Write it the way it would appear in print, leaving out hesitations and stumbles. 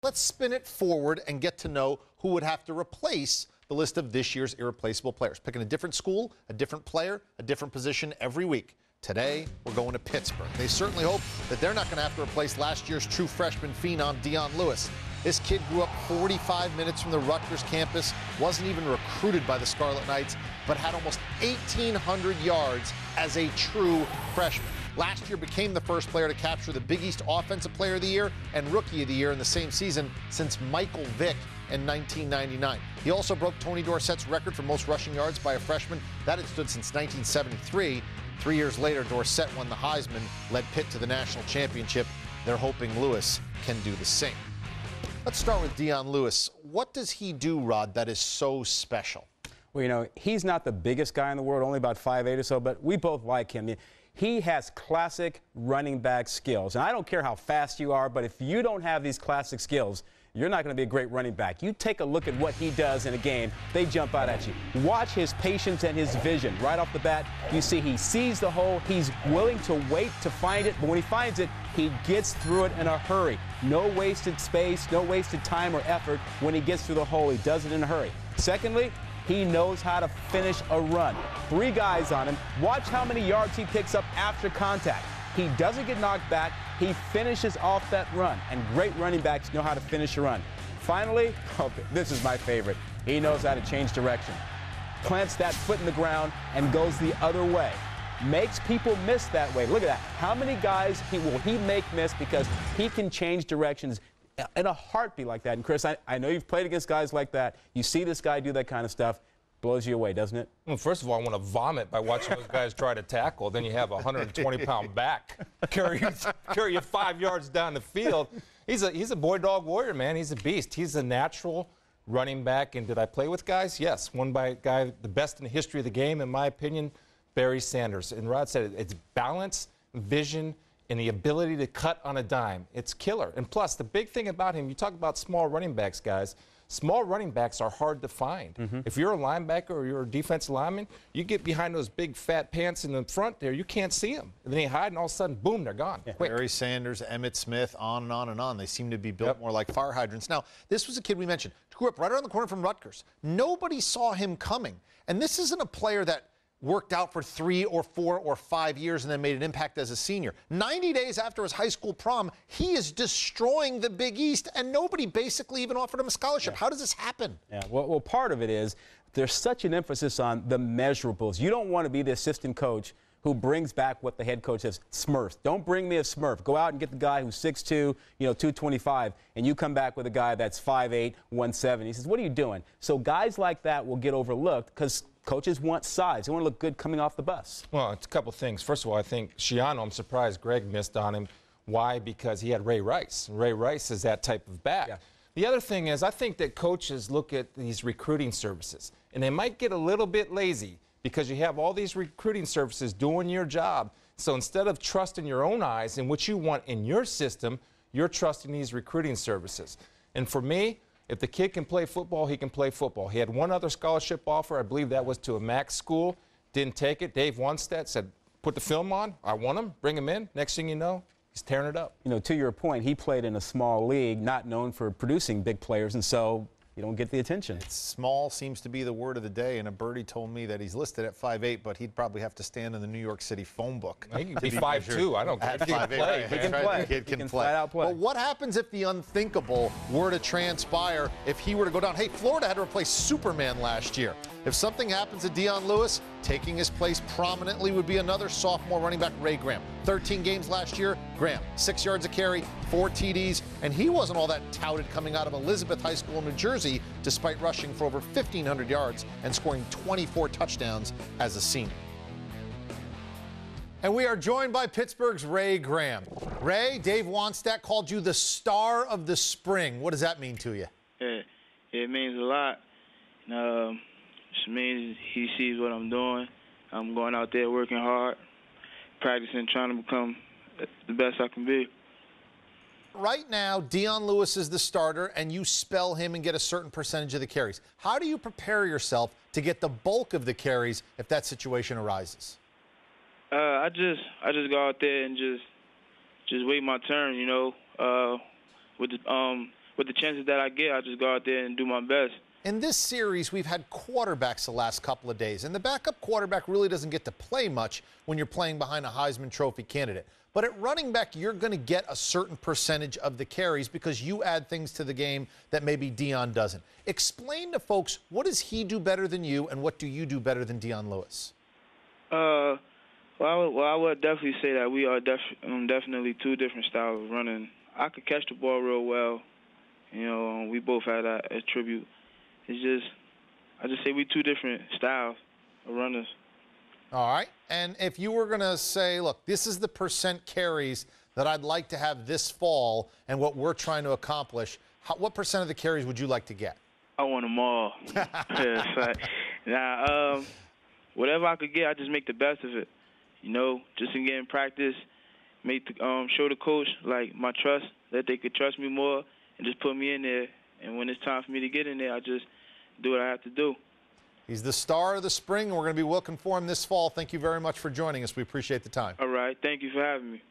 let's spin it forward and get to know who would have to replace the list of this year's irreplaceable players. Picking a different school, a different player, a different position every week. Today, we're going to Pittsburgh. They certainly hope that they're not going to have to replace last year's true freshman phenom, Dion Lewis. This kid grew up 45 minutes from the Rutgers campus, wasn't even recruited by the Scarlet Knights, but had almost 1,800 yards as a true freshman. Last year became the first player to capture the Big East Offensive Player of the Year and Rookie of the Year in the same season since Michael Vick in 1999. He also broke Tony Dorsett's record for most rushing yards by a freshman. That had stood since 1973. 3 years later, Dorsett won the Heisman, led Pitt to the national championship. They're hoping Lewis can do the same. Let's start with Dion Lewis. What does he do, Rod, that is so special? Well, you know, he's not the biggest guy in the world, only about 5'8" or so, but we both like him. He has classic running back skills. And I don't care how fast you are, but if you don't have these classic skills, you're not going to be a great running back. You take a look at what he does in a game, they jump out at you. Watch his patience and his vision. Right off the bat, you see he sees the hole. He's willing to wait to find it, but when he finds it, he gets through it in a hurry. No wasted space, no wasted time or effort when he gets through the hole. He does it in a hurry. Secondly, he knows how to finish a run. 3 guys on him. Watch how many yards he picks up after contact. He doesn't get knocked back. He finishes off that run, and great running backs know how to finish a run. Finally, this is my favorite. He knows how to change direction. Plants that foot in the ground and goes the other way. Makes people miss that way. Look at that. How many guys will he make miss because he can change directions in a heartbeat like that? And Chris, I know you've played against guys like that. You see this guy do that kind of stuff. Blows you away, doesn't it? Well, first of all, I want to vomit by watching those guys try to tackle. Then you have a 120-pound back carry you 5 yards down the field. He's a boy dog warrior, man. He's a beast. He's a natural running back. And did I play with guys? Yes. One by a guy, the best in the history of the game, in my opinion, Barry Sanders. And Rod said it's balance, vision, and the ability to cut on a dime. It's killer. And plus, the big thing about him, you talk about small running backs, guys. Small running backs are hard to find. If you're a linebacker or you're a defensive lineman, you get behind those big fat pants in the front there, you can't see them. And then they hide, and all of a sudden, boom, they're gone. Yeah. Barry Sanders, Emmitt Smith, on and on and on. They seem to be built more like fire hydrants. Now, this was a kid we mentioned. Grew up right around the corner from Rutgers. Nobody saw him coming. And this isn't a player that worked out for 3 or 4 or 5 years and then made an impact as a senior. 90 days after his high school prom, he is destroying the Big East, and nobody basically even offered him a scholarship. How does this happen? Yeah, well, part of it is there's such an emphasis on the measurables. You don't want to be the assistant coach who brings back what the head coach says, Smurf. Don't bring me a Smurf. Go out and get the guy who's 6'2", 225, and you come back with a guy that's 5'8", 170. He says, what are you doing? So guys like that will get overlooked because coaches want size. They want to look good coming off the bus. Well, it's a couple things. First of all, I think Schiano, I'm surprised Greg missed on him. Why? Because he had Ray Rice. Ray Rice is that type of back. Yeah. The other thing is I think that coaches look at these recruiting services, and they might get a little bit lazy because you have all these recruiting services doing your job. So instead of trusting your own eyes and what you want in your system, you're trusting these recruiting services. And for me, if the kid can play football, he can play football. He had one other scholarship offer. I believe that was to a MAC school. Didn't take it. Dave Wannstedt said, put the film on. I want him. Bring him in. Next thing you know, he's tearing it up. To your point, he played in a small league, not known for producing big players, and so you don't get the attention. Small seems to be the word of the day, and a birdie told me that he's listed at 5'8", but he'd probably have to stand in the New York City phone book. He can be 5'2". I don't care. He can play. He can play. The kid can flat out play. But what happens if the unthinkable were to transpire, if he were to go down? Hey, Florida had to replace Superman last year. If something happens to Dion Lewis, taking his place prominently would be another sophomore running back, Ray Graham. 13 games last year, Graham, 6 yards a carry, 4 TDs, and he wasn't all that touted coming out of Elizabeth High School in New Jersey, despite rushing for over 1,500 yards and scoring 24 touchdowns as a senior. And we are joined by Pittsburgh's Ray Graham. Ray, Dave Wannstedt called you the star of the spring. What does that mean to you? It means a lot. It means he sees what I'm doing. I'm going out there working hard, practicing, trying to become the best I can be. Right now, Dion Lewis is the starter, and you spell him and get a certain percentage of the carries. How do you prepare yourself to get the bulk of the carries if that situation arises? I just go out there and just wait my turn. With with the chances that I get, I just go out there and do my best. In this series, we've had quarterbacks the last couple of days, and the backup quarterback really doesn't get to play much when you're playing behind a Heisman Trophy candidate. But at running back, you're going to get a certain percentage of the carries because you add things to the game that maybe Dion doesn't. Explain to folks, what does he do better than you, and what do you do better than Dion Lewis? Well, I would definitely say that we are definitely two different styles of running. I could catch the ball real well. You know, we both have that attribute. It's just, I just say we two different styles of runners. All right. And if you were going to say, look, this is the percent carries that I'd like to have this fall and what we're trying to accomplish, what percent of the carries would you like to get? I want them all. Whatever I could get, I just make the best of it. You know, just in getting practice, show the coach, like, my trust, that they could trust me more and just put me in there. And when it's time for me to get in there, I just do what I have to do. He's the star of the spring, and we're going to be looking for him this fall. Thank you very much for joining us. We appreciate the time. All right. Thank you for having me.